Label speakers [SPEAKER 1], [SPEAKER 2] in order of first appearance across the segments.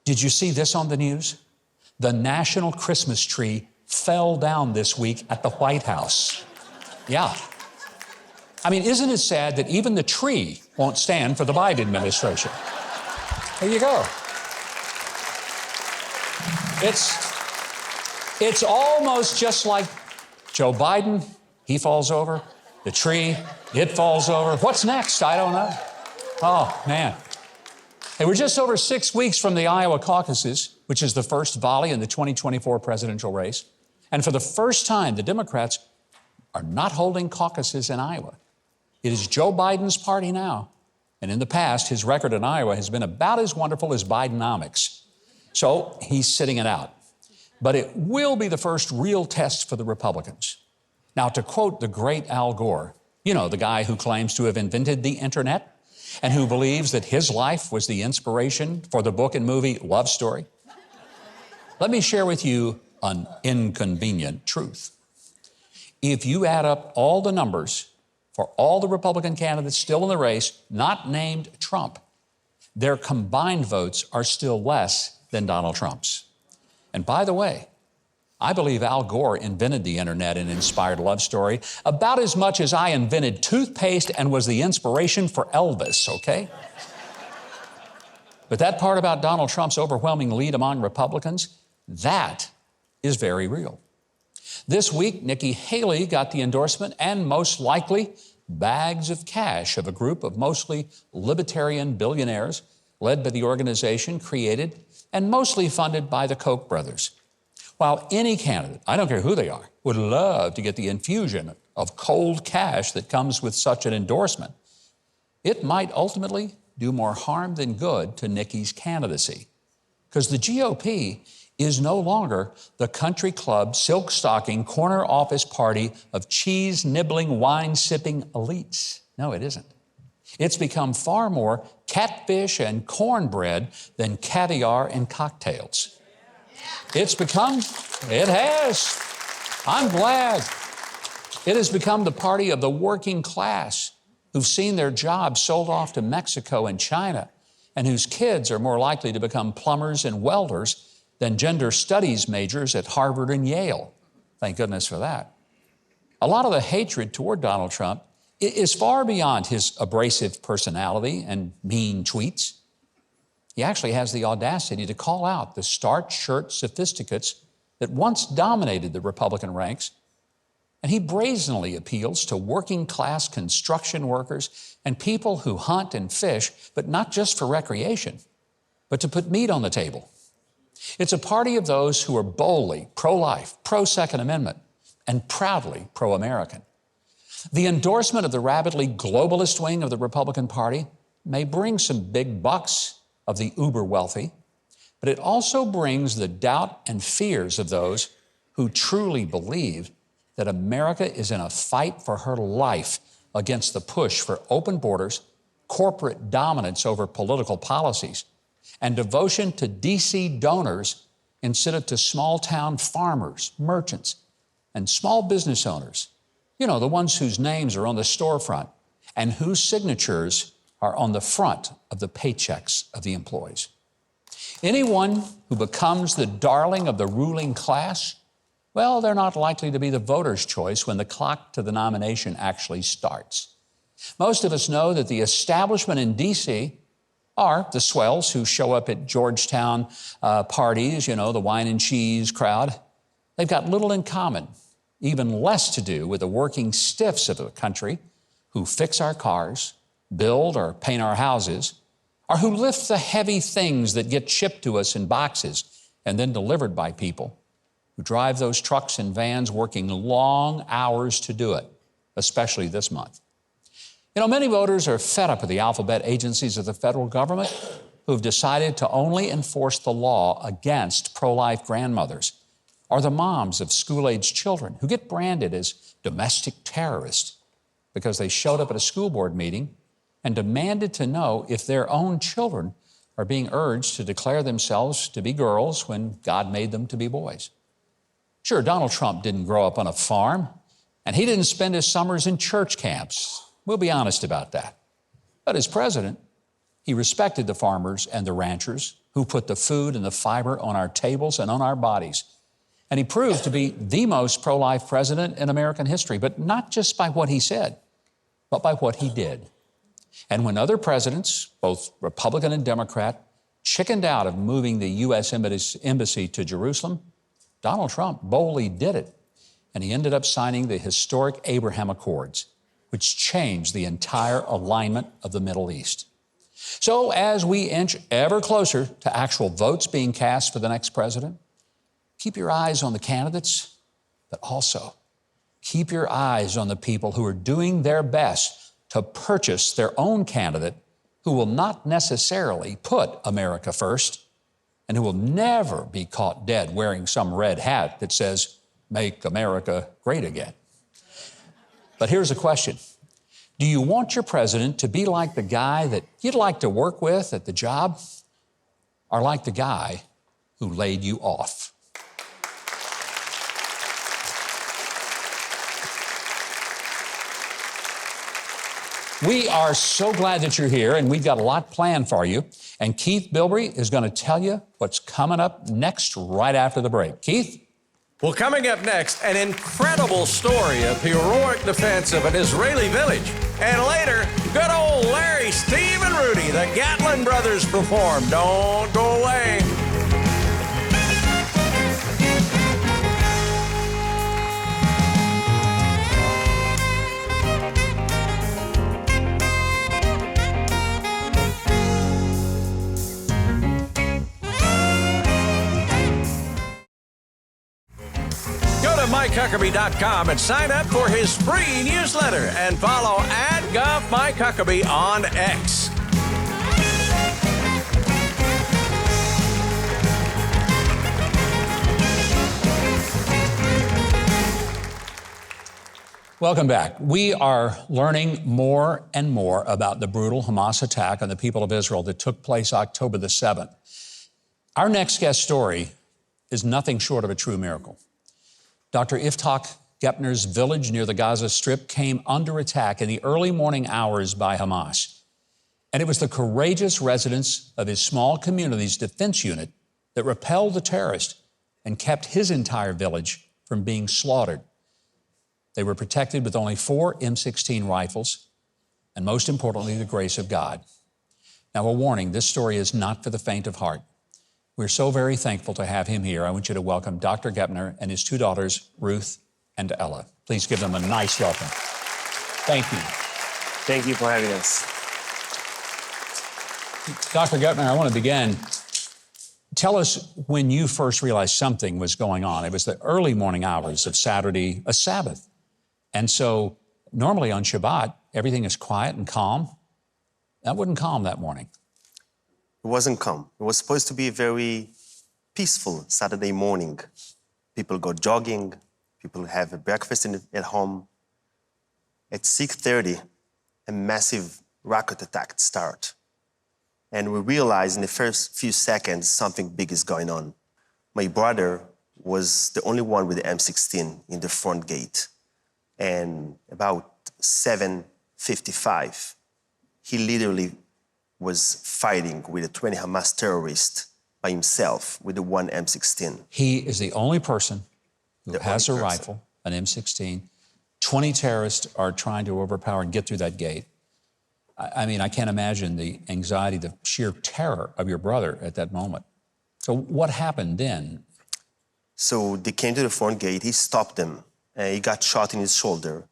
[SPEAKER 1] Did you see this on the news? The national Christmas tree fell down this week at the White House. Yeah. I mean, isn't it sad that even the tree won't stand for the Biden administration? There you go. It's almost just like Joe Biden, he falls over, the tree, it falls over. What's next? I don't know. Oh, man. Hey, we're just over 6 weeks from the Iowa caucuses, which is the first volley in the 2024 presidential race. And for the first time, the Democrats are not holding caucuses in Iowa. It is Joe Biden's party now. And in the past, his record in Iowa has been about as wonderful as Bidenomics. So he's sitting it out. But it will be the first real test for the Republicans. Now, to quote the great Al Gore, you know, the guy who claims to have invented the internet and who believes that his life was the inspiration for the book and movie Love Story. Let me share with you an inconvenient truth. If you add up all the numbers for all the Republican candidates still in the race, not named Trump, their combined votes are still less than Donald Trump's. And by the way, I believe Al Gore invented the internet and inspired Love Story about as much as I invented toothpaste and was the inspiration for Elvis, okay? But that part about Donald Trump's overwhelming lead among Republicans, that is very real. This week, Nikki Haley got the endorsement and most likely bags of cash of a group of mostly libertarian billionaires led by the organization created and mostly funded by the Koch brothers. While any candidate, I don't care who they are, would love to get the infusion of cold cash that comes with such an endorsement, it might ultimately do more harm than good to Nikki's candidacy. Because the GOP is no longer the country club, silk-stocking, corner office party of cheese-nibbling, wine-sipping elites. No, it isn't. It's become far more catfish and cornbread than caviar and cocktails. It has. I'm glad. It has become the party of the working class who've seen their jobs sold off to Mexico and China and whose kids are more likely to become plumbers and welders than gender studies majors at Harvard and Yale. Thank goodness for that. A lot of the hatred toward Donald Trump is far beyond his abrasive personality and mean tweets. He actually has the audacity to call out the starched shirt sophisticates that once dominated the Republican ranks, and he brazenly appeals to working class construction workers and people who hunt and fish, but not just for recreation, but to put meat on the table. It's a party of those who are boldly pro-life, pro-Second Amendment, and proudly pro-American. The endorsement of the rabidly globalist wing of the Republican Party may bring some big bucks of the uber-wealthy, but it also brings the doubt and fears of those who truly believe that America is in a fight for her life against the push for open borders, corporate dominance over political policies, and devotion to DC donors instead of to small-town farmers, merchants, and small business owners. You know, the ones whose names are on the storefront and whose signatures are on the front of the paychecks of the employees. Anyone who becomes the darling of the ruling class, well, they're not likely to be the voter's choice when the clock to the nomination actually starts. Most of us know that the establishment in D.C. are the swells who show up at Georgetown parties, you know, the wine and cheese crowd. They've got little in common, even less to do with the working stiffs of the country who fix our cars, build or paint our houses, or who lift the heavy things that get shipped to us in boxes and then delivered by people who drive those trucks and vans working long hours to do it, especially this month. You know, many voters are fed up with the alphabet agencies of the federal government who've decided to only enforce the law against pro-life grandmothers or the moms of school-aged children who get branded as domestic terrorists because they showed up at a school board meeting and demanded to know if their own children are being urged to declare themselves to be girls when God made them to be boys. Sure, Donald Trump didn't grow up on a farm, and he didn't spend his summers in church camps. We'll be honest about that. But as president, He respected the farmers and the ranchers who put the food and the fiber on our tables and on our bodies. And he proved to be the most pro-life president in American history, but not just by what he said, but by what he did. And when other presidents, both Republican and Democrat, chickened out of moving the U.S. embassy to Jerusalem, Donald Trump boldly did it. And he ended up signing the historic Abraham Accords, which changed the entire alignment of the Middle East. So as we inch ever closer to actual votes being cast for the next president, keep your eyes on the candidates, but also keep your eyes on the people who are doing their best to purchase their own candidate who will not necessarily put America first and who will never be caught dead wearing some red hat that says, "Make America Great Again." But here's a question. Do you want your president to be like the guy that you'd like to work with at the job, or like the guy who laid you off? We are so glad that you're here, and we've got a lot planned for you. And Keith Bilbrey is going to tell you what's coming up next right after the break. Keith?
[SPEAKER 2] Well, coming up next, an incredible story of heroic defense of an Israeli village. And later, good old Larry, Steve, and Rudy, the Gatlin brothers, perform. Don't go away. MikeHuckabee.com and sign up for his free newsletter and follow @GovMikeHuckabee on X.
[SPEAKER 1] Welcome back. We are learning more and more about the brutal Hamas attack on the people of Israel that took place October the 7th. Our next guest story is nothing short of a true miracle. Dr. Yftach Gepner's village near the Gaza Strip came under attack in the early morning hours by Hamas. And it was the courageous residents of his small community's defense unit that repelled the terrorist and kept his entire village from being slaughtered. They were protected with only 4 M16 rifles, and most importantly, the grace of God. Now, a warning, this story is not for the faint of heart. We're so very thankful to have him here. I want you to welcome Dr. Gepner and his 2 daughters, Ruth and Ella. Please give them a nice welcome. Thank you.
[SPEAKER 3] Thank you for having us.
[SPEAKER 1] Dr. Gepner, I want to begin. Tell us when you first realized something was going on. It was the early morning hours of Saturday, a Sabbath. And so normally on Shabbat, everything is quiet and calm. That wasn't calm that morning.
[SPEAKER 3] It wasn't calm. It was supposed to be a very peaceful Saturday morning. People go jogging, people have a breakfast at home. At 6:30, a massive rocket attack started. And we realized in the first few seconds something big is going on. My brother was the only one with the M16 in the front gate. And about 7:55, he literally was fighting with a 20 Hamas terrorist by himself with the 1 M16.
[SPEAKER 1] He is the only person who has a rifle, an M16. 20 terrorists are trying to overpower and get through that gate. I mean, I can't imagine the anxiety, the sheer terror of your brother at that moment. So what happened then?
[SPEAKER 3] So they came to the front gate, he stopped them, he got shot in his shoulder.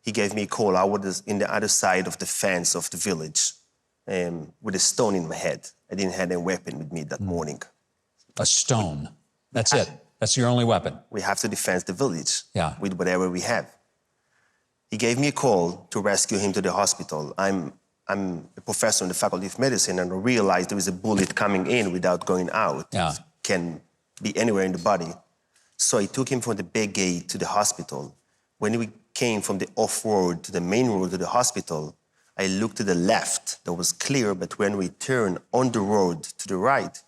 [SPEAKER 3] He gave me a call. I was in the other side of the fence of the village with a stone in my head. I didn't have a weapon with me that morning.
[SPEAKER 1] A stone, that's it. That's your only weapon.
[SPEAKER 3] We have to defend the village
[SPEAKER 1] with
[SPEAKER 3] whatever we have. He gave me a call to rescue him to the hospital. I'm a professor in the Faculty of Medicine, and I realized there was a bullet coming in without going out. It can be anywhere in the body. So I took him from the back gate to the hospital. When we came from the off-road to the main road to the hospital, I looked to the left. That was clear, but when we turned on the road to the right,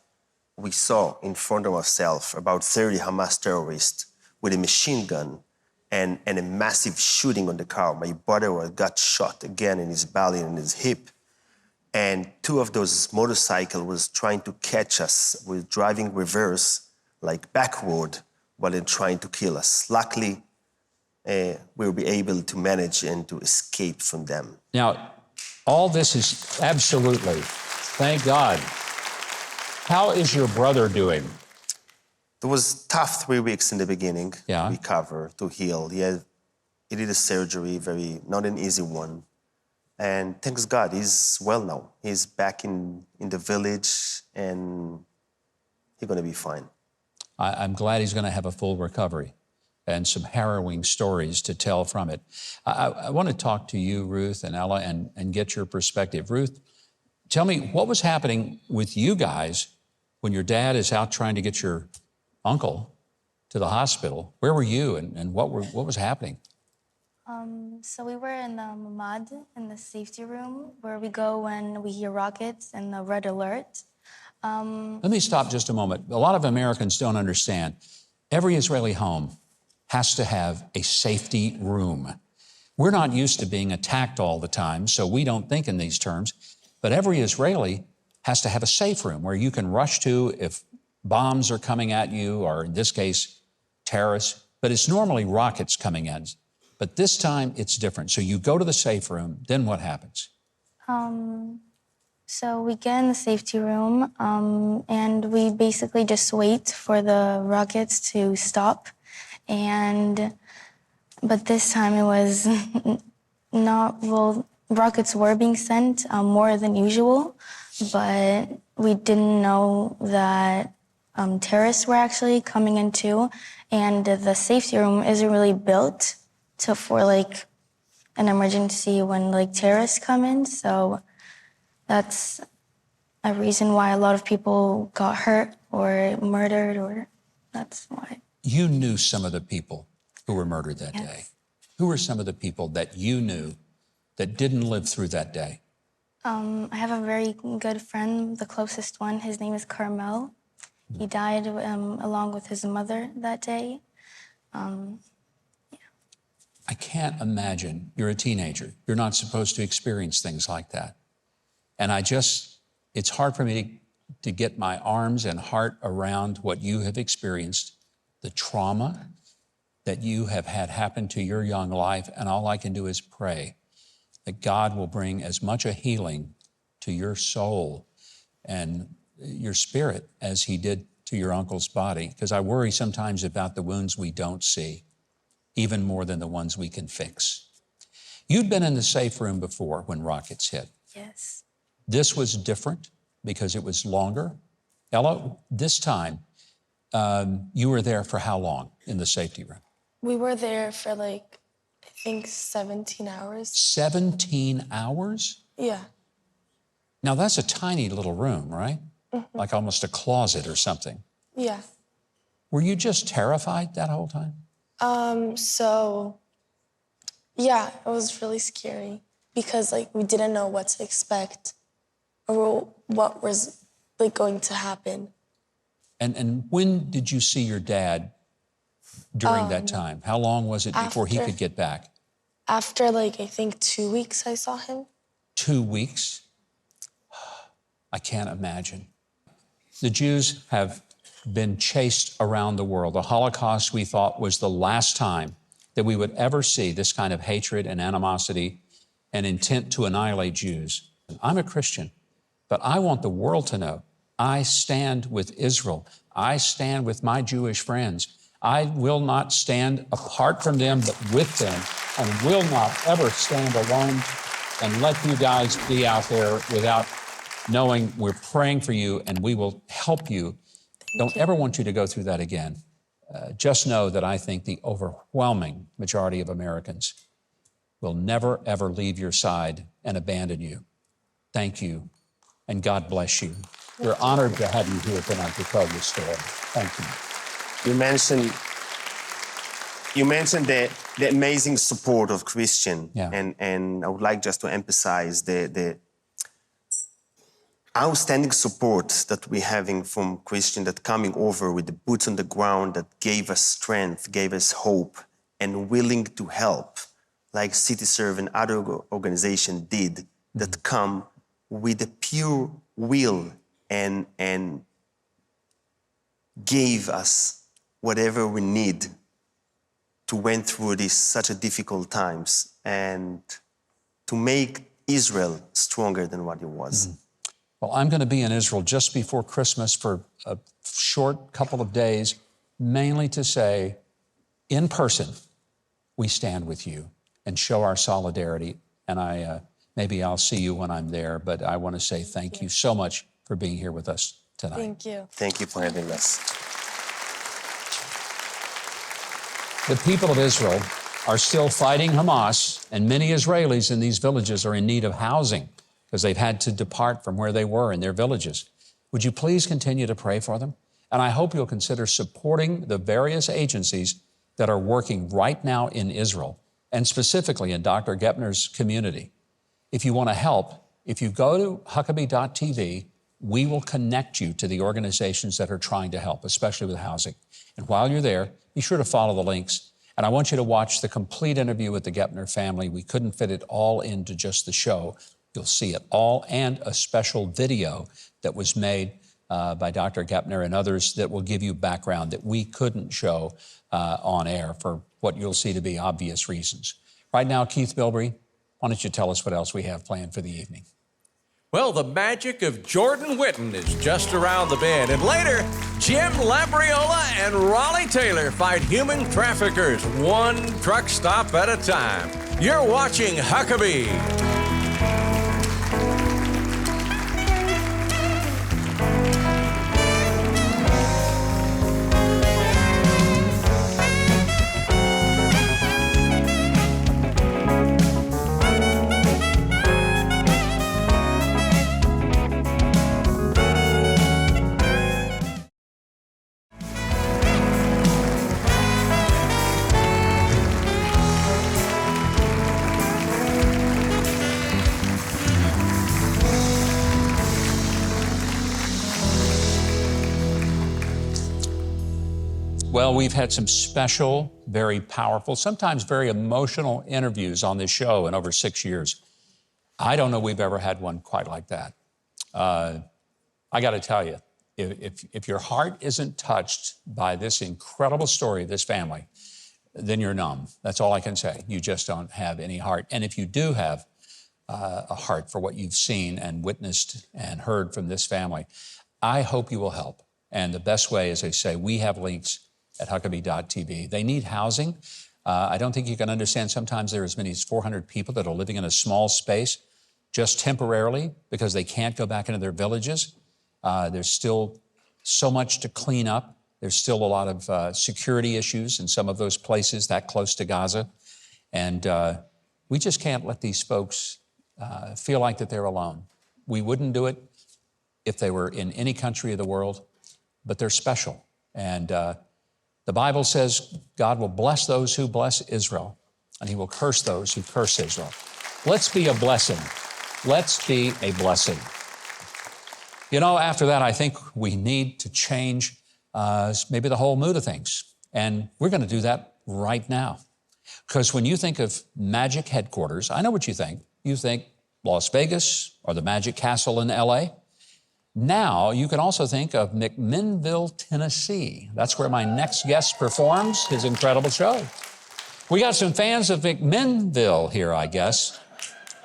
[SPEAKER 3] we saw in front of ourselves about 30 Hamas terrorists with a machine gun and a massive shooting on the car. My brother got shot again in his belly and his hip. And two of those motorcycles was trying to catch us. We're driving reverse, like backward, while they're trying to kill us. Luckily, we'll be able to manage and to escape from them.
[SPEAKER 1] Now, all this is absolutely, thank God. How is your brother doing?
[SPEAKER 3] It was tough 3 weeks in the beginning to recover, to heal. He did a surgery, not an easy one. And thanks God, he's well now. He's back in the village, and he's going to be fine.
[SPEAKER 1] I'm glad he's going to have a full recovery and some harrowing stories to tell from it. I want to talk to you, Ruth and Ella, and get your perspective. Ruth, tell me, what was happening with you guys when your dad is out trying to get your uncle to the hospital? Where were you, and what was happening?
[SPEAKER 4] So we were in the mamad, in the safety room, where we go when we hear rockets and the red alert.
[SPEAKER 1] Let me stop just a moment. A lot of Americans don't understand. Every Israeli home has to have a safety room. We're not used to being attacked all the time, so we don't think in these terms. But every Israeli has to have a safe room where you can rush to if bombs are coming at you, or in this case, terrorists. But it's normally rockets coming at us. But this time, it's different. So you go to the safe room, then what happens?
[SPEAKER 4] So we get in the safety room, and we basically just wait for the rockets to stop. But this time it was not, well, rockets were being sent more than usual, but we didn't know that terrorists were actually coming in too. And the safety room isn't really built for like an emergency when like terrorists come in. So that's a reason why a lot of people got hurt or murdered, or that's why.
[SPEAKER 1] You knew some of the people who were murdered that day. Who were some of the people that you knew that didn't live through that day?
[SPEAKER 4] I have a very good friend, the closest one. His name is Carmel. He died along with his mother that day.
[SPEAKER 1] I can't imagine. You're a teenager. You're not supposed to experience things like that. And it's hard for me to get my arms and heart around what you have experienced, the trauma that you have had happen to your young life. And all I can do is pray that God will bring as much a healing to your soul and your spirit as he did to your uncle's body. Because I worry sometimes about the wounds we don't see, even more than the ones we can fix. You'd been in the safe room before when rockets hit.
[SPEAKER 4] Yes.
[SPEAKER 1] This was different because it was longer. Ella, this time, you were there for how long in the safety room?
[SPEAKER 5] We were there for I think 17 hours.
[SPEAKER 1] 17 hours?
[SPEAKER 5] Yeah.
[SPEAKER 1] Now that's a tiny little room, right? Mm-hmm. Like almost a closet or something.
[SPEAKER 5] Yeah.
[SPEAKER 1] Were you just terrified that whole time?
[SPEAKER 5] Yeah, it was really scary because we didn't know what to expect or what was going to happen.
[SPEAKER 1] And when did you see your dad during that time? How long was it before he could get back?
[SPEAKER 5] After I think 2 weeks I saw him.
[SPEAKER 1] 2 weeks? I can't imagine. The Jews have been chased around the world. The Holocaust, we thought, was the last time that we would ever see this kind of hatred and animosity and intent to annihilate Jews. I'm a Christian, but I want the world to know I stand with Israel. I stand with my Jewish friends. I will not stand apart from them, but with them, and will not ever stand alone and let you guys be out there without knowing we're praying for you and we will help you. Don't ever want you to go through that again. Just know that I think the overwhelming majority of Americans will never, ever leave your side and abandon you. Thank you, and God bless you. We're honored to have you here tonight to tell your story. Thank you.
[SPEAKER 3] You mentioned the amazing support of Christian,
[SPEAKER 1] Yeah.
[SPEAKER 3] and I would like just to emphasize the outstanding support that we're having from Christian that coming over with the boots on the ground that gave us strength, gave us hope, and willing to help, like City Serve and other organizations did, that come with a pure will and gave us whatever we need to went through this such a difficult times and to make Israel stronger than what it was.
[SPEAKER 1] Well, I'm going to be in Israel just before Christmas for a short couple of days, mainly to say, in person, we stand with you and show our solidarity. And maybe I'll see you when I'm there, but I want to say thank you so much for being here with us tonight.
[SPEAKER 5] Thank you.
[SPEAKER 3] Thank you for having us.
[SPEAKER 1] The people of Israel are still fighting Hamas, and many Israelis in these villages are in need of housing because they've had to depart from where they were in their villages. Would you please continue to pray for them? And I hope you'll consider supporting the various agencies that are working right now in Israel, and specifically in Dr. Gepner's community. If you want to help, if you go to Huckabee.tv, we will connect you to the organizations that are trying to help, especially with housing. And while you're there, be sure to follow the links. And I want you to watch the complete interview with the Gepner family. We couldn't fit it all into just the show. You'll see it all, and a special video that was made by Dr. Gepner and others that will give you background that we couldn't show on air for what you'll see to be obvious reasons. Right now, Keith Bilbrey, why don't you tell us what else we have planned for the evening?
[SPEAKER 2] Well, the magic of Jordan Winton is just around the bend. And later, Jim Labriola and Raleigh Taylor fight human traffickers, one truck stop at a time. You're watching Huckabee.
[SPEAKER 1] Well, we've had some special, very powerful, sometimes very emotional interviews on this show in over 6 years. I don't know we've ever had one quite like that. I got to tell you, if your heart isn't touched by this incredible story of this family, then you're numb. That's all I can say. You just don't have any heart. And if you do have a heart for what you've seen and witnessed and heard from this family, I hope you will help. And the best way, as I say, we have links at Huckabee.tv. They need housing. I don't think you can understand. Sometimes there are as many as 400 people that are living in a small space just temporarily because they can't go back into their villages. There's still so much to clean up. There's still a lot of security issues in some of those places that close to Gaza. And we just can't let these folks feel like that they're alone. We wouldn't do it if they were in any country of the world, but they're special. And the Bible says God will bless those who bless Israel, and he will curse those who curse Israel. Let's be a blessing. Let's be a blessing. You know, after that, I think we need to change maybe the whole mood of things. And we're going to do that right now. Because when you think of Magic headquarters, I know what you think. You think Las Vegas or the Magic Castle in LA. Now, you can also think of McMinnville, Tennessee. That's where my next guest performs his incredible show. We got some fans of McMinnville here, I guess.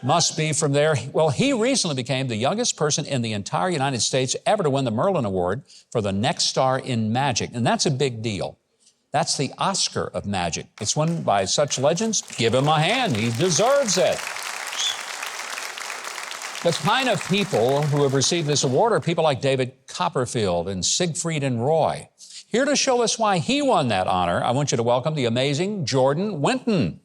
[SPEAKER 1] Must be from there. Well, he recently became the youngest person in the entire United States ever to win the Merlin Award for the next star in Magic. And that's a big deal. That's the Oscar of Magic. It's won by such legends. Give him a hand. He deserves it. The kind of people who have received this award are people like David Copperfield and Siegfried and Roy. Here to show us why he won that honor, I want you to welcome the amazing Jordan Winton.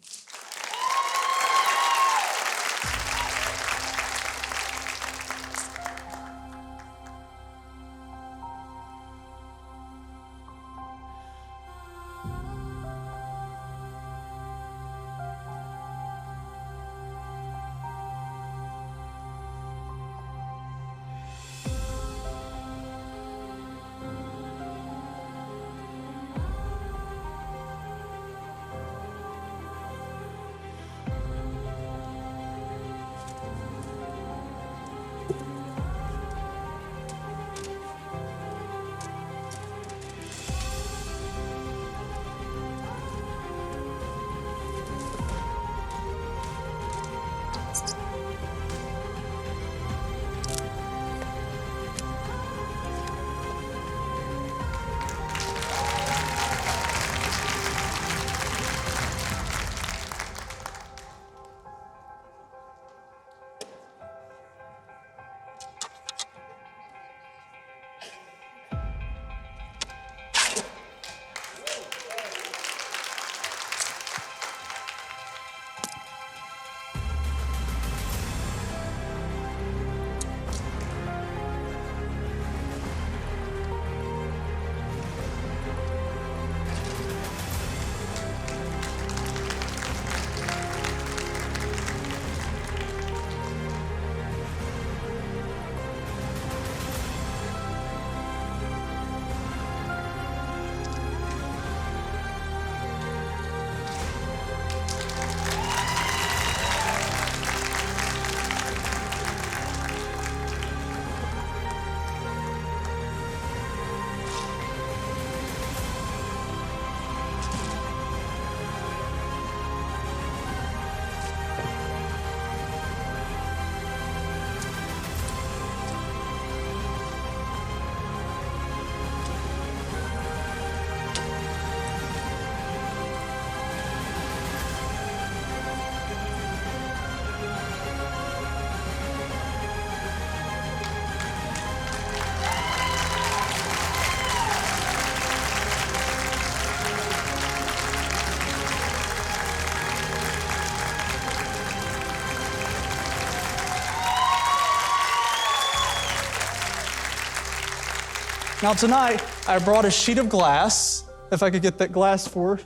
[SPEAKER 6] Now tonight, I brought a sheet of glass. If I could get that glass forward.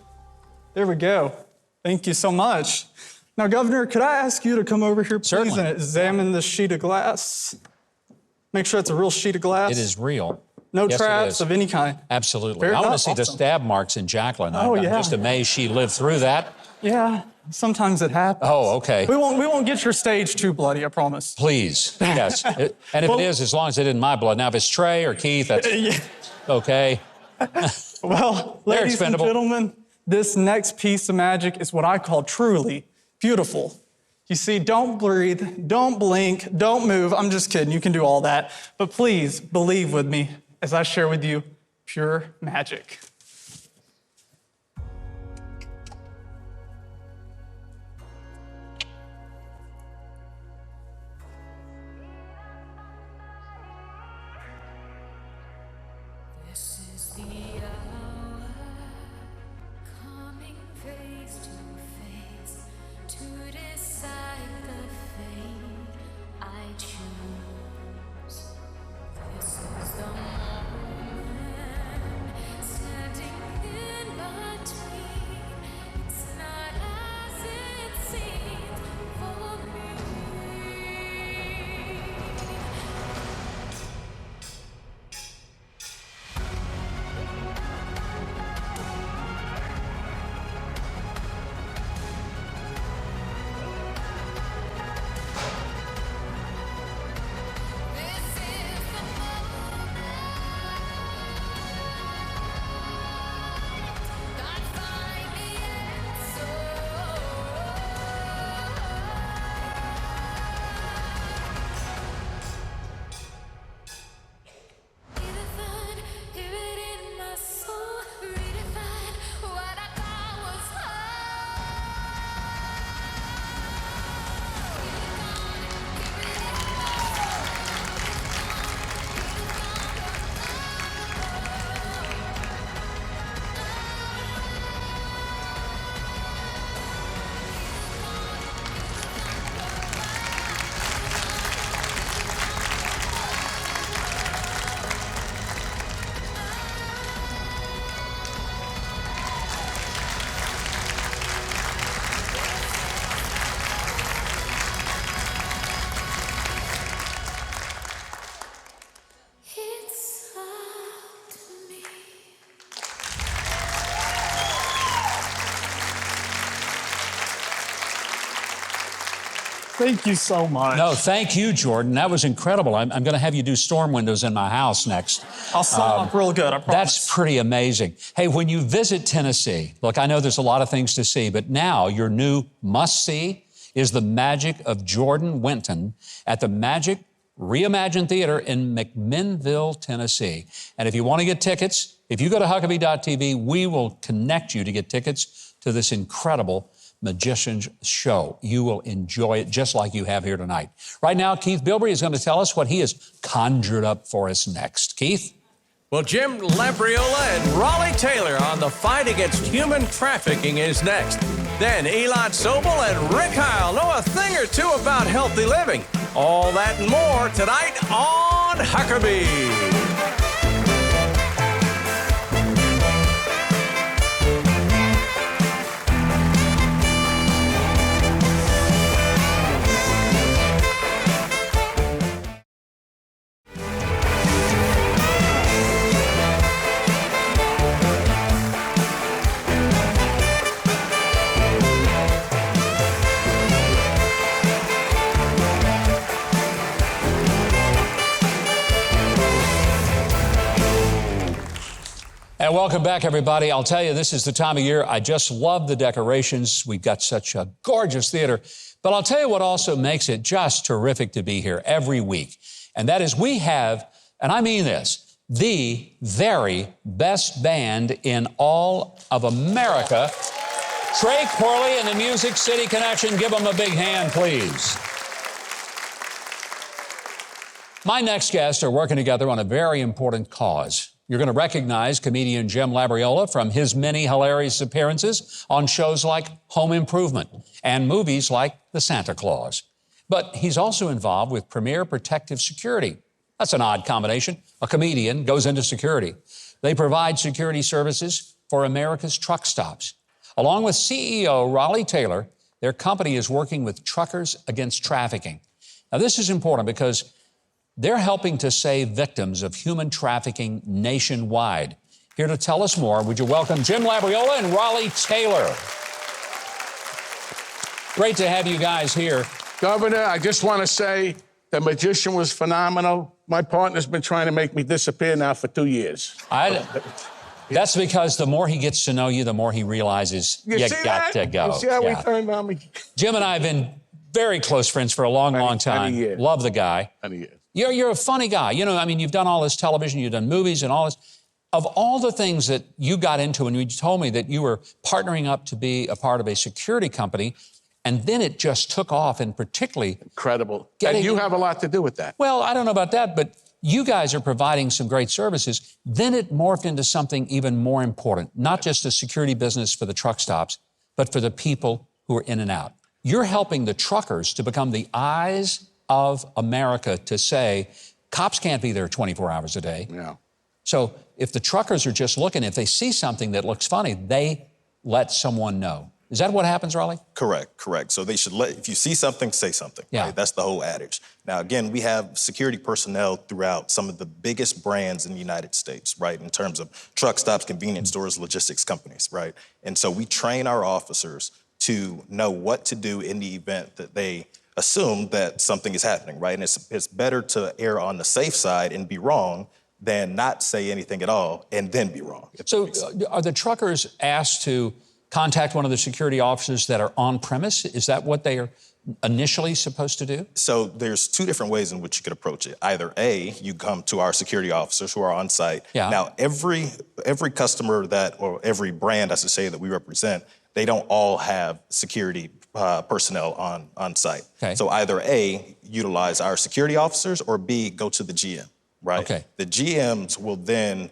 [SPEAKER 6] There we go. Thank you so much. Now, Governor, could I ask you to come over here, please,
[SPEAKER 1] Certainly.
[SPEAKER 6] and examine this sheet of glass? Make sure it's a real sheet of glass.
[SPEAKER 1] It is real.
[SPEAKER 6] No
[SPEAKER 1] Yes, it
[SPEAKER 6] traps
[SPEAKER 1] is.
[SPEAKER 6] of any kind.
[SPEAKER 1] Absolutely.
[SPEAKER 6] Very
[SPEAKER 1] I want to see the
[SPEAKER 6] awesome.
[SPEAKER 1] stab marks in Gatlin.
[SPEAKER 6] Oh,
[SPEAKER 1] I'm
[SPEAKER 6] yeah.
[SPEAKER 1] just amazed she lived through that.
[SPEAKER 6] Yeah, sometimes it happens.
[SPEAKER 1] Oh, okay.
[SPEAKER 6] We won't get your stage too bloody, I promise.
[SPEAKER 1] Please, yes. And if
[SPEAKER 6] Well-
[SPEAKER 1] it is, as long as it isn't my blood. Now, if it's Trey or Keith, that's
[SPEAKER 6] Yeah.
[SPEAKER 1] okay.
[SPEAKER 6] Well,
[SPEAKER 1] They're
[SPEAKER 6] ladies and
[SPEAKER 1] expendable.
[SPEAKER 6] gentlemen, this next piece of magic is what I call truly beautiful. You see, don't breathe, don't blink, don't move. I'm just kidding, you can do all that. But please believe with me as I share with you pure magic.
[SPEAKER 7] This is the hour, coming face to face, to decide the fate I choose. This is the moment, standing in between. It's not as it seems for me. This is the moment that find the answer. Redefine, hear it in my soul. Redefine what I thought was it's up to me.
[SPEAKER 6] Thank you so much.
[SPEAKER 1] No, thank you, Jordan. That was incredible. I'm going to have you do storm windows in my house next.
[SPEAKER 6] I'll sum up real good, I promise.
[SPEAKER 1] That's pretty amazing. Hey, when you visit Tennessee, look, I know there's a lot of things to see, but now your new must-see is the magic of Jordan Winton at the Magic Reimagined Theater in McMinnville, Tennessee. And if you want to get tickets, if you go to Huckabee.tv, we will connect you to get tickets to this incredible magician's show. You will enjoy it just like you have here tonight. Right now, Keith Bilbrey is going to tell us what he has conjured up for us next. Keith?
[SPEAKER 2] Well, Jim Labriola and Raleigh Taylor on the fight against human trafficking is next. Then Elon Sobel and Rick Heil know a thing or two about healthy living. All that and more tonight on Huckabee.
[SPEAKER 1] And welcome back, everybody. I'll tell you, this is the time of year. I just love the decorations. We've got such a gorgeous theater. But I'll tell you what also makes it just terrific to be here every week. And that is we have, and I mean this, the very best band in all of America. Trey Corley and the Music City Connection. Give them a big hand, please. My next guests are working together on a very important cause. You're going to recognize comedian Jim Labriola from his many hilarious appearances on shows like Home Improvement and movies like The Santa Claus. But he's also involved with Premier Protective Security, That's an odd combination. A comedian goes into security. They provide security services for America's truck stops. Along with CEO Raleigh Taylor, their company is working with Truckers Against Trafficking. Now, this is important because they're helping to save victims of human trafficking nationwide. Here to tell us more, would you welcome Jim Labriola and Raleigh Taylor. Great to have you guys here.
[SPEAKER 8] Governor, I just want to say the magician was phenomenal. My partner's been trying to make me disappear now for 2 years.
[SPEAKER 1] That's because the more he gets to know you, the more he realizes you got to go.
[SPEAKER 8] You see how he turned on me?
[SPEAKER 1] Jim and I have been very close friends for a long, long time. Love the guy. You're a funny guy. You know, I mean, you've done all this television, you've done movies and all this. Of all the things that you got into, and you told me that you were partnering up to be a part of a security company, and then it just took off, and particularly...
[SPEAKER 8] Incredible. And you have a lot to do with that.
[SPEAKER 1] Well, I don't know about that, but you guys are providing some great services. Then it morphed into something even more important, not just a security business for the truck stops, but for the people who are in and out. You're helping the truckers to become the eyes of America to say, cops can't be there 24 hours a day.
[SPEAKER 8] Yeah.
[SPEAKER 1] So if the truckers are just looking, if they see something that looks funny, they let someone know. Is that what happens, Raleigh?
[SPEAKER 9] Correct. So they should if you see something, say something.
[SPEAKER 1] Yeah.
[SPEAKER 9] Right? That's the whole adage. Now, again, we have security personnel throughout some of the biggest brands in the United States, right? In terms of truck stops, convenience stores, logistics companies, right? And so we train our officers to know what to do in the event that they assume that something is happening, right? And it's better to err on the safe side and be wrong than not say anything at all and then be wrong.
[SPEAKER 1] So are the truckers asked to contact one of the security officers that are on premise? Is that what they are initially supposed to do?
[SPEAKER 9] So there's two different ways in which you could approach it. Either A, you come to our security officers who are on site.
[SPEAKER 1] Yeah.
[SPEAKER 9] Now, every customer or every brand, I should say, that we represent, they don't all have security personnel on site.
[SPEAKER 1] Okay.
[SPEAKER 9] So either A, utilize our security officers, or B, go to the GM. Right.
[SPEAKER 1] Okay.
[SPEAKER 9] The GMs will then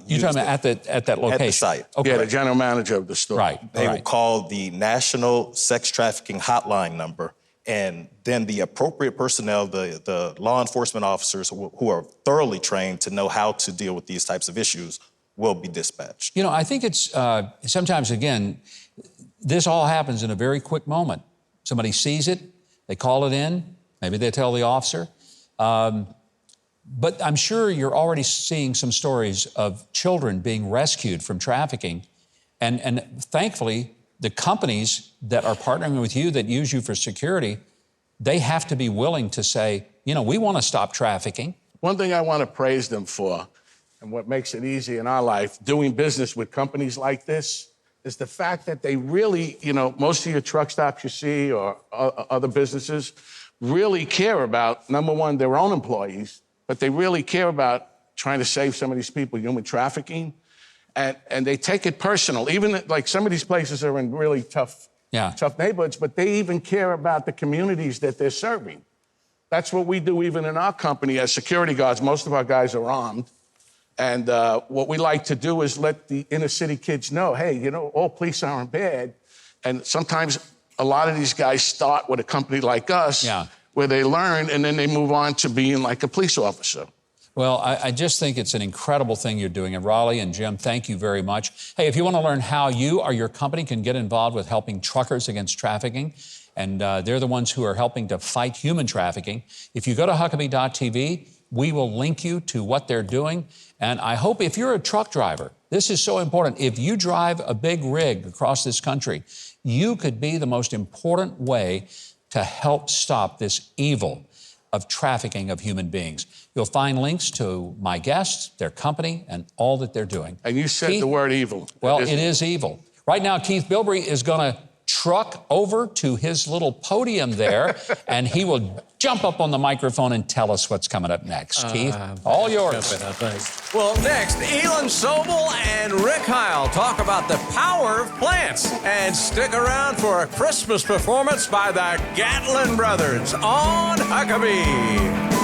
[SPEAKER 1] you're talking about at that location?
[SPEAKER 9] At the site.
[SPEAKER 1] Okay.
[SPEAKER 8] Yeah, the general manager of the store.
[SPEAKER 1] Right.
[SPEAKER 9] They will call the National Sex Trafficking Hotline number, and then the appropriate personnel, the law enforcement officers who are thoroughly trained to know how to deal with these types of issues will be dispatched.
[SPEAKER 1] You know, I think it's sometimes, again, this all happens in a very quick moment. Somebody sees it, they call it in, maybe they tell the officer. But I'm sure you're already seeing some stories of children being rescued from trafficking. And thankfully, the companies that are partnering with you, that use you for security, they have to be willing to say, you know, we want to stop trafficking.
[SPEAKER 8] One thing I want to praise them for, and what makes it easy in our life, doing business with companies like this, is the fact that they really, you know, most of your truck stops you see or other businesses really care about, number one, their own employees, but they really care about trying to save some of these people, human trafficking, and they take it personal. Even like some of these places are in really tough neighborhoods, but they even care about the communities that they're serving. That's what we do even in our company as security guards. Most of our guys are armed. And what we like to do is let the inner city kids know, hey, you know, all police aren't bad. And sometimes a lot of these guys start with a company like us, where they learn, and then they move on to being like a police officer.
[SPEAKER 1] Well, I just think it's an incredible thing you're doing. And Raleigh and Jim, thank you very much. Hey, if you want to learn how you or your company can get involved with helping truckers against trafficking, and they're the ones who are helping to fight human trafficking, if you go to Huckabee.tv, we will link you to what they're doing. And I hope if you're a truck driver, this is so important. If you drive a big rig across this country, you could be the most important way to help stop this evil of trafficking of human beings. You'll find links to my guests, their company, and all that they're doing.
[SPEAKER 8] And you said the word evil.
[SPEAKER 1] Well, it is evil. Right now, Keith Bilbrey is going to truck over to his little podium there, and he will jump up on the microphone and tell us what's coming up next. Keith, all yours.
[SPEAKER 2] Well, next, Elon Sobel and Rick Heil talk about the power of plants. And stick around for a Christmas performance by the Gatlin brothers on Huckabee.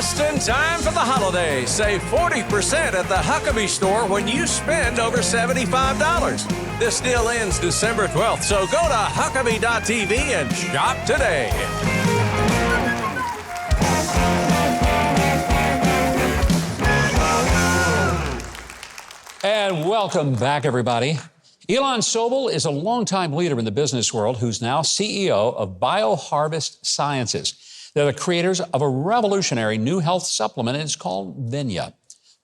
[SPEAKER 2] Just in time for the holidays. Save 40% at the Huckabee store when you spend over $75. This deal ends December 12th, so go to Huckabee.tv and shop today.
[SPEAKER 1] And welcome back, everybody. Elon Sobel is a longtime leader in the business world who's now CEO of BioHarvest Sciences. They're the creators of a revolutionary new health supplement, and it's called Vinia.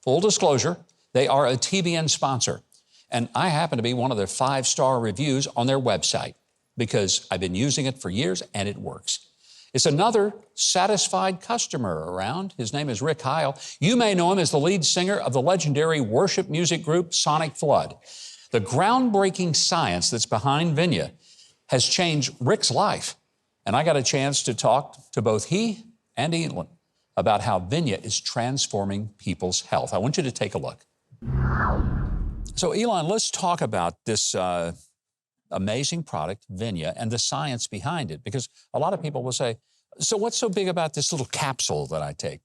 [SPEAKER 1] Full disclosure, they are a TBN sponsor, and I happen to be one of their 5-star reviews on their website because I've been using it for years and it works. It's another satisfied customer around. His name is Rick Heil. You may know him as the lead singer of the legendary worship music group Sonic Flood. The groundbreaking science that's behind Vinia has changed Rick's life. And I got a chance to talk to both he and Elon about how Vinia is transforming people's health. I want you to take a look. So, Elon, let's talk about this amazing product, Vinia, and the science behind it, because a lot of people will say, so what's so big about this little capsule that I take?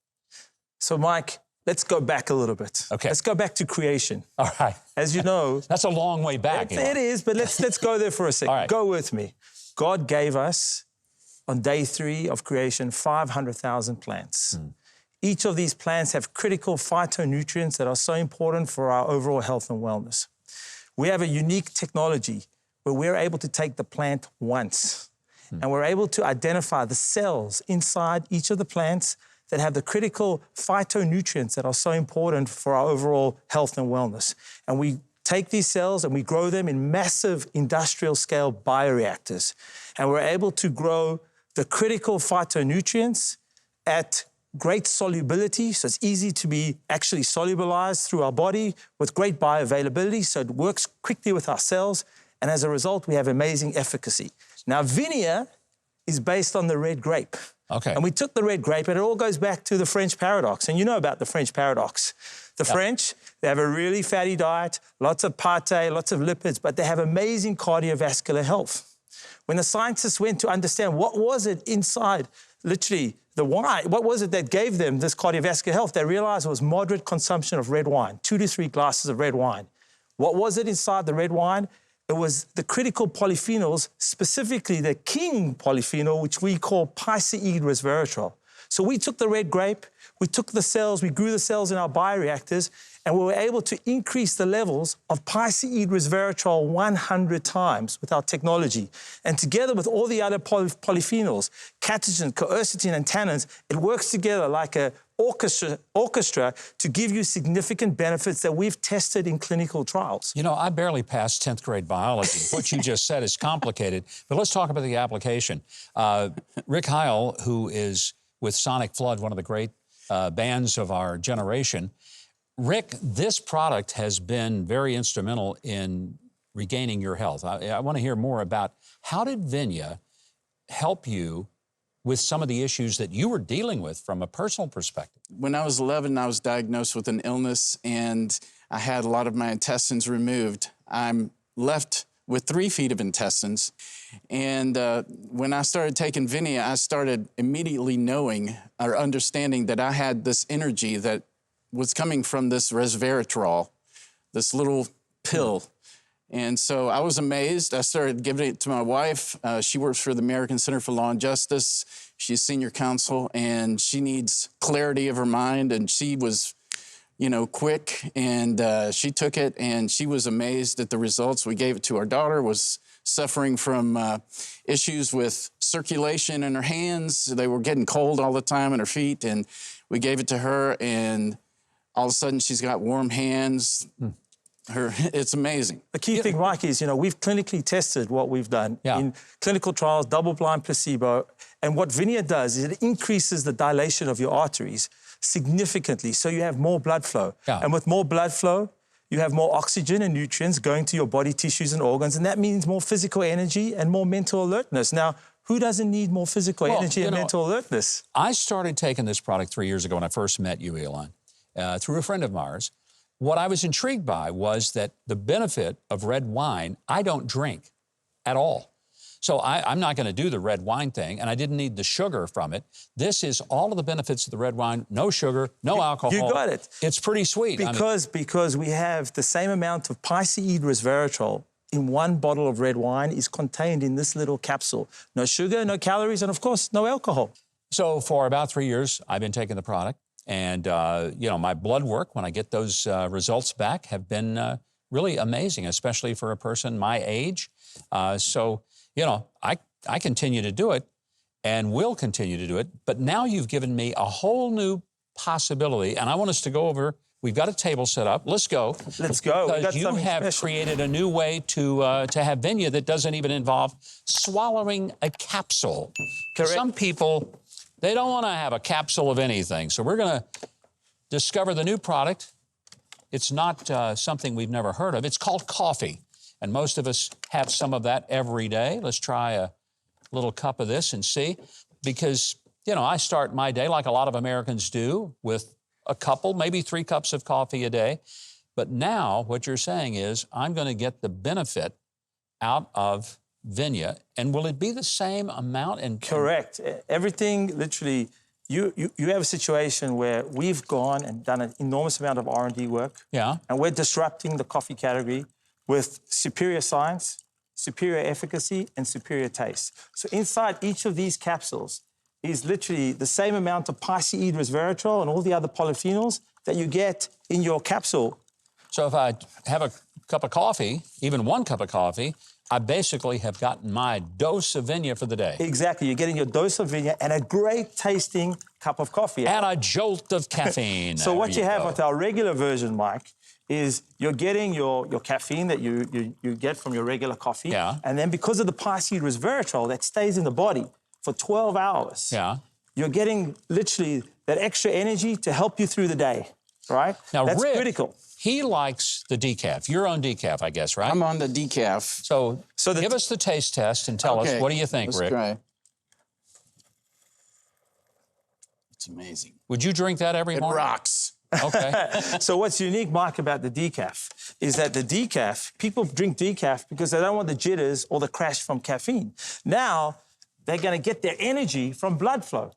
[SPEAKER 10] So, Mike, let's go back a little bit.
[SPEAKER 1] Okay.
[SPEAKER 10] Let's go back to creation.
[SPEAKER 1] All right.
[SPEAKER 10] As you know...
[SPEAKER 1] That's a long way back.
[SPEAKER 10] It is, but let's go there for a second.
[SPEAKER 1] All right.
[SPEAKER 10] Go with me. God gave us, on day 3 of creation, 500,000 plants. Each of these plants have critical phytonutrients that are so important for our overall health and wellness. We have a unique technology where we're able to take the plant once, and we're able to identify the cells inside each of the plants that have the critical phytonutrients that are so important for our overall health and wellness. And we take these cells and we grow them in massive industrial scale bioreactors. And we're able to grow the critical phytonutrients at great solubility, so it's easy to be actually solubilized through our body with great bioavailability, so it works quickly with our cells. And as a result, we have amazing efficacy. Now, Vinia is based on the red grape.
[SPEAKER 1] Okay.
[SPEAKER 10] And we took the red grape, and it all goes back to the French paradox. And you know about the French paradox. The French, they have a really fatty diet, lots of pâté, lots of lipids, but they have amazing cardiovascular health. When the scientists went to understand what was it inside, literally, the wine, what was it that gave them this cardiovascular health, they realized it was moderate consumption of red wine, 2 to 3 glasses of red wine. What was it inside the red wine? It was the critical polyphenols, specifically the king polyphenol, which we call piceid resveratrol. So we took the red grape, we took the cells, we grew the cells in our bioreactors, and we were able to increase the levels of piceid resveratrol 100 times with our technology. And together with all the other polyphenols, catechin, quercetin, and tannins, it works together like an orchestra to give you significant benefits that we've tested in clinical trials.
[SPEAKER 1] You know, I barely passed 10th grade biology. What you just said is complicated, but let's talk about the application. Rick Heil, who is with Sonic Flood, one of the great bands of our generation. Rick, this product has been very instrumental in regaining your health. I want to hear more about how did Vinia help you with some of the issues that you were dealing with from a personal perspective?
[SPEAKER 11] When I was 11, I was diagnosed with an illness, and I had a lot of my intestines removed. I'm left with 3 feet of intestines. And when I started taking Vinia, I started immediately knowing or understanding that I had this energy that was coming from this resveratrol, this little pill. And so I was amazed. I started giving it to my wife. She works for the American Center for Law and Justice. She's senior counsel, and she needs clarity of her mind. And she was, you know, quick, and she took it, and she was amazed at the results. We gave it to our daughter, was suffering from issues with circulation in her hands. They were getting cold all the time in her feet, and we gave it to her, and all of a sudden she's got warm hands. It's amazing.
[SPEAKER 10] The key thing, Mike, is, you know, we've clinically tested what we've done in clinical trials, double-blind placebo, and what Vinia does is it increases the dilation of your arteries significantly, so you have more blood flow. And with more blood flow, you have more oxygen and nutrients going to your body tissues and organs, and that means more physical energy and more mental alertness. Now, who doesn't need more physical energy and mental alertness?
[SPEAKER 1] I started taking this product 3 years ago when I first met you, Elon, through a friend of ours. What I was intrigued by was that the benefit of red wine, I don't drink at all. So I'm not going to do the red wine thing, and I didn't need the sugar from it. This is all of the benefits of the red wine. No sugar, no alcohol.
[SPEAKER 10] You got it.
[SPEAKER 1] It's pretty sweet.
[SPEAKER 10] Because we have the same amount of piceid resveratrol in one bottle of red wine is contained in this little capsule. No sugar, no calories, and of course, no alcohol.
[SPEAKER 1] So for about 3 years, I've been taking the product. And, you know, my blood work, when I get those results back, have been really amazing, especially for a person my age. So, you know, I continue to do it and will continue to do it. But now you've given me a whole new possibility. And I want us to go over. We've got a table set up. Let's go.
[SPEAKER 10] Let's go.
[SPEAKER 1] Because you have created a new way to have Vinya that doesn't even involve swallowing a capsule.
[SPEAKER 10] Correct.
[SPEAKER 1] Some people, they don't want to have a capsule of anything. So we're going to discover the new product. It's not something we've never heard of. It's called coffee. And most of us have some of that every day. Let's try a little cup of this and see. Because, you know, I start my day like a lot of Americans do with a couple, maybe 3 cups of coffee a day. But now what you're saying is I'm going to get the benefit out of Vinya. And will it be the same amount?
[SPEAKER 10] Correct. Everything, literally, you have a situation where we've gone and done an enormous amount of R&D work.
[SPEAKER 1] Yeah.
[SPEAKER 10] And we're disrupting the coffee category with superior science, superior efficacy, and superior taste. So inside each of these capsules is literally the same amount of piceid resveratrol and all the other polyphenols that you get in your capsule.
[SPEAKER 1] So if I have a cup of coffee, even 1 cup of coffee, I basically have gotten my dose of Vinya for the day.
[SPEAKER 10] Exactly. You're getting your dose of Vinya and a great tasting cup of coffee.
[SPEAKER 1] And a jolt of caffeine.
[SPEAKER 10] So what you have with our regular version, Mike, is you're getting your caffeine that you get from your regular coffee.
[SPEAKER 1] Yeah.
[SPEAKER 10] And then because of the piceid resveratrol that stays in the body for 12 hours,
[SPEAKER 1] yeah,
[SPEAKER 10] you're getting literally that extra energy to help you through the day, right?
[SPEAKER 1] Now,
[SPEAKER 10] that's
[SPEAKER 1] Rick,
[SPEAKER 10] critical.
[SPEAKER 1] He likes the decaf. You're on decaf, I guess, right?
[SPEAKER 11] I'm on the decaf.
[SPEAKER 1] So give us the taste test and tell us, what do you think,
[SPEAKER 11] let's
[SPEAKER 1] Rick?
[SPEAKER 11] Try. It's amazing.
[SPEAKER 1] Would you drink that every morning?
[SPEAKER 11] It rocks.
[SPEAKER 1] Okay.
[SPEAKER 10] So what's unique, Mike, about the decaf is that the decaf, people drink decaf because they don't want the jitters or the crash from caffeine. Now, they're going to get their energy from blood flow.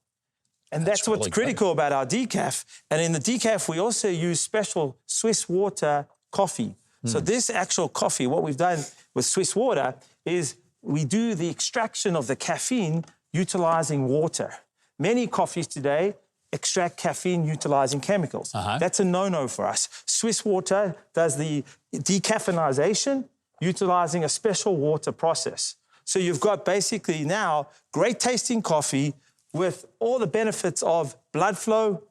[SPEAKER 10] And that's what's
[SPEAKER 1] really
[SPEAKER 10] critical about our decaf. And in the decaf, we also use special Swiss water coffee. So this actual coffee, what we've done with Swiss water is we do the extraction of the caffeine utilizing water. Many coffees today extract caffeine utilizing chemicals. That's a no-no for us. Swiss water does the decaffeinization utilizing a special water process. So you've got basically now great tasting coffee with all the benefits of blood flow,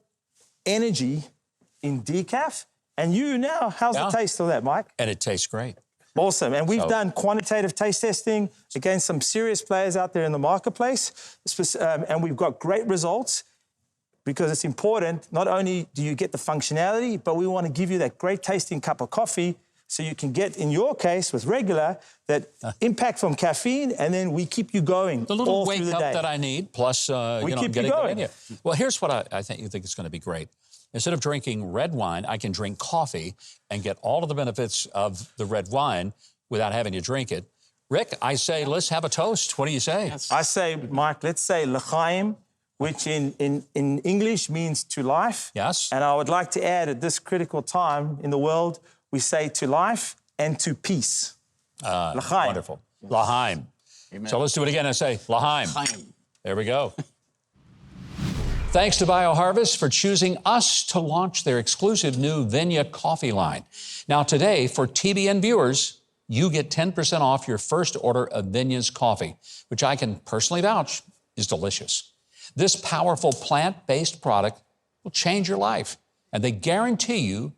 [SPEAKER 10] energy in decaf. And you now, how's the taste of that, Mike?
[SPEAKER 1] And it tastes great.
[SPEAKER 10] Awesome. And we've done quantitative taste testing against some serious players out there in the marketplace. And we've got great results because it's important. Not only do you get the functionality, but we want to give you that great tasting cup of coffee so you can get, in your case, with regular, that impact from caffeine, and then we keep you going
[SPEAKER 1] the little
[SPEAKER 10] all
[SPEAKER 1] wake
[SPEAKER 10] through the
[SPEAKER 1] up
[SPEAKER 10] day.
[SPEAKER 1] that I need, plus,
[SPEAKER 10] We
[SPEAKER 1] you know,
[SPEAKER 10] keep
[SPEAKER 1] getting
[SPEAKER 10] you going.
[SPEAKER 1] the Vinya. Well, here's what I think you think is going to be great. Instead of drinking red wine, I can drink coffee and get all of the benefits of the red wine without having to drink it. Rick, I say let's have a toast. What do you say?
[SPEAKER 10] I say, Mike, let's say l'chaim, which in English means to life.
[SPEAKER 1] Yes.
[SPEAKER 10] And I would like to add at this critical time in the world, we say to life and to peace. L'chaim.
[SPEAKER 1] Wonderful. L'chaim. So let's do it again and say l'chaim. There we go. Thanks to BioHarvest for choosing us to launch their exclusive new Vinya coffee line. Now today, for TBN viewers, you get 10% off your first order of Vinya's coffee, which I can personally vouch is delicious. This powerful plant-based product will change your life, and they guarantee you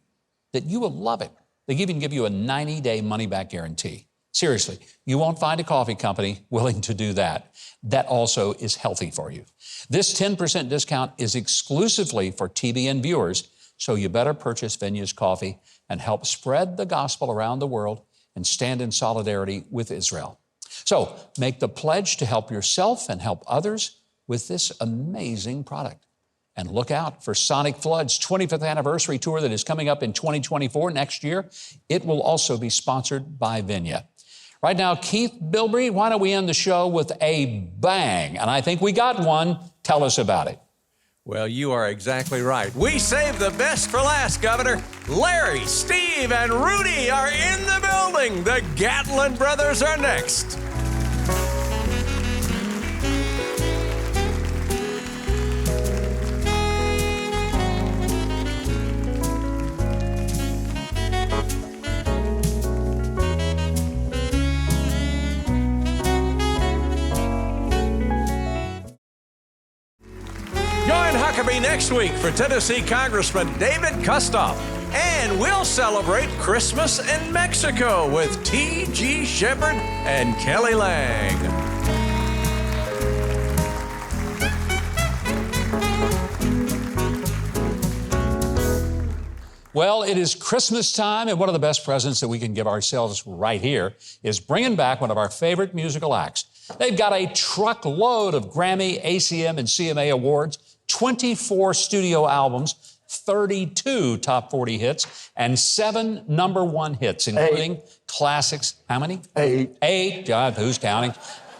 [SPEAKER 1] that you will love it. They even give you a 90-day money-back guarantee. Seriously, you won't find a coffee company willing to do that. That also is healthy for you. This 10% discount is exclusively for TBN viewers, so you better purchase Vinya's coffee and help spread the gospel around the world and stand in solidarity with Israel. So make the pledge to help yourself and help others with this amazing product. And look out for Sonic Flood's 25th anniversary tour that is coming up in 2024 next year. It will also be sponsored by Vinya. Right now, Keith Bilbrey, why don't we end the show with a bang? And I think we got one. Tell us about it.
[SPEAKER 2] Well, you are exactly right. We saved the best for last, Governor. Larry, Steve, and Rudy are in the building. The Gatlin brothers are next. Join Huckabee next week for Tennessee Congressman David Kustoff. And we'll celebrate Christmas in Mexico with T.G. Shepherd and Kelly Lang.
[SPEAKER 1] Well, it is Christmas time, and one of the best presents that we can give ourselves right here is bringing back one of our favorite musical acts. They've got a truckload of Grammy, ACM, and CMA awards, 24 studio albums, 32 top 40 hits, and 7 #1 hits, including classics. How many?
[SPEAKER 12] 8.
[SPEAKER 1] 8. God, who's counting?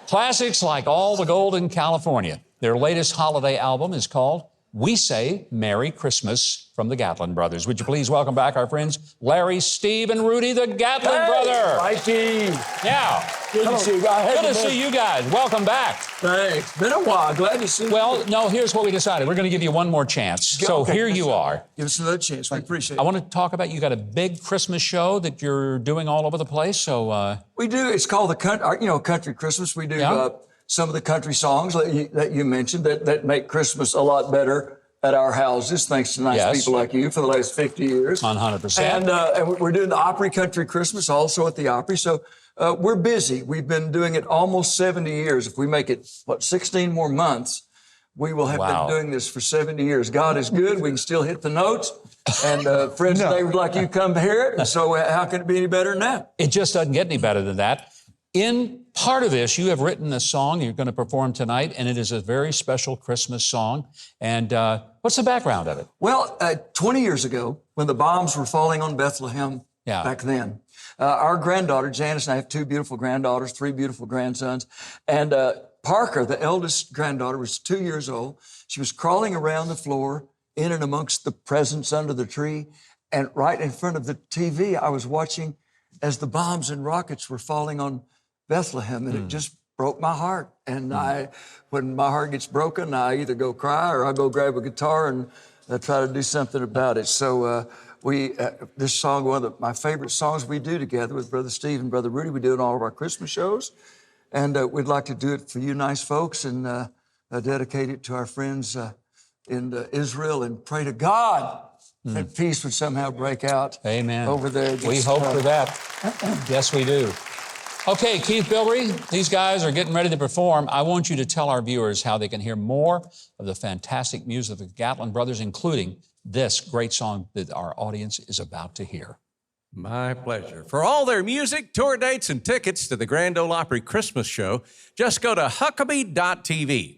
[SPEAKER 1] Classics like All the Gold in California. Their latest holiday album is called We Say Merry Christmas from the Gatlin Brothers. Would you please welcome back our friends Larry, Steve, and Rudy, the Gatlin Brothers.
[SPEAKER 12] Mikey.
[SPEAKER 1] Yeah.
[SPEAKER 12] Good to see you guys.
[SPEAKER 1] Good to see you guys. Welcome back.
[SPEAKER 12] Thanks. Been a while. Glad to see you.
[SPEAKER 1] Well, no, here's what we decided. We're going to give you one more chance. So
[SPEAKER 12] okay,
[SPEAKER 1] here you are.
[SPEAKER 12] Give us another chance. We appreciate it.
[SPEAKER 1] I want to talk about, you got a big Christmas show that you're doing all over the place. So
[SPEAKER 12] we do. It's called the Country Christmas. We do some of the country songs that you mentioned that make Christmas a lot better at our houses, thanks to nice people like you for the last 50 years.
[SPEAKER 1] 100%.
[SPEAKER 12] And we're doing the Opry Country Christmas also at the Opry. So we're busy. We've been doing it almost 70 years. If we make it, 16 more months, we will have been doing this for 70 years. God is good. We can still hit the notes. And friends and neighbors like you come to hear it. And so how can it be any better than that?
[SPEAKER 1] It just doesn't get any better than that. In part of this, you have written a song you're going to perform tonight, and it is a very special Christmas song. And what's the background of it?
[SPEAKER 12] Well, 20 years ago, when the bombs were falling on Bethlehem back then, our granddaughter, Janice, and I have 2 beautiful granddaughters, 3 beautiful grandsons. And Parker, the eldest granddaughter, was 2 years old. She was crawling around the floor, in and amongst the presents under the tree. And right in front of the TV, I was watching as the bombs and rockets were falling on Bethlehem, and it just broke my heart. And when my heart gets broken, I either go cry or I go grab a guitar and try to do something about it. So this song, one of my favorite songs we do together with Brother Steve and Brother Rudy. We do it in all of our Christmas shows. And we'd like to do it for you nice folks and dedicate it to our friends in Israel, and pray to God that peace would somehow break out over there.
[SPEAKER 1] We hope for that. Yes, we do. Okay, Keith Bilbrey, these guys are getting ready to perform. I want you to tell our viewers how they can hear more of the fantastic music of the Gatlin Brothers, including this great song that our audience is about to hear.
[SPEAKER 2] My pleasure. For all their music, tour dates, and tickets to the Grand Ole Opry Christmas show, just go to Huckabee.tv.